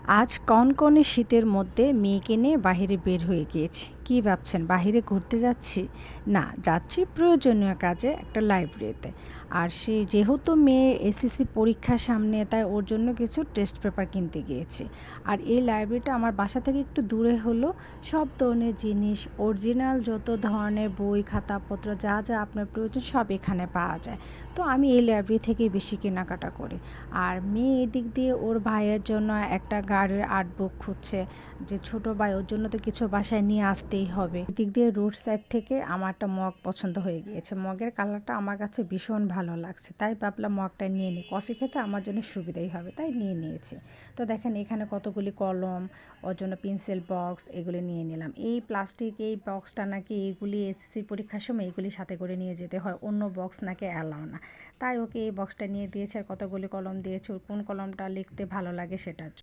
আজ কনকনে শীতের মধ্যে মেয়েকে নিয়ে বাহিরে বের হয়ে গিয়েছি। কী ভাবছেন বাহিরে ঘুরতে যাচ্ছি? না, যাচ্ছি প্রয়োজনীয় কাজে একটা লাইব্রেরিতে। আর সে যেহেতু মেয়ে এসএসসি পরীক্ষা সামনে, তাই ওর জন্য কিছু টেস্ট পেপার কিনতে গিয়েছি। আর এই লাইব্রেরিটা আমার বাসা থেকে একটু দূরে হলেও সব ধরনের জিনিস, অরিজিনাল যত ধরনের বই, খাতাপত্র যা যা আপনার প্রয়োজন সব এখানে পাওয়া যায়। তো আমি এই লাইব্রেরি থেকেই বেশি কেনাকাটা করি। আর মেয়ে এদিক দিয়ে ওর ভাইয়ের জন্য একটা গাড়ির আর্ট বুক খুঁজছে, যে ছোট ভাই, ওর জন্য তো কিছু বাসায় নিয়ে আসতেই হবে। এদিক দিয়ে রোড সাইড থেকে আমার একটা মগ পছন্দ হয়ে গিয়েছে। মগের কালারটা আমার কাছে ভীষণ ভালো লাগছে, তাই ভাবলাম মগটা নিয়ে নিই, কফি খেতে আমার জন্য সুবিধাই হবে, তাই নিয়ে নিয়েছি। তো দেখেন এখানে কতগুলি কলম, ওর জন্য পেন্সিল বক্স, এগুলি নিয়ে নিলাম। এই প্লাস্টিক এই বক্সটা নাকি এইগুলি এসএসসি পরীক্ষার সময় এইগুলি সাথে করে নিয়ে যেতে হয়, অন্য বক্স নাকি অ্যালাও না। তাই ওকে এই বক্সটা নিয়ে দিয়েছে, আর কতগুলি কলম দিয়েছে, ওর কোন কলমটা লিখতে ভালো লাগে সেটার জন্য।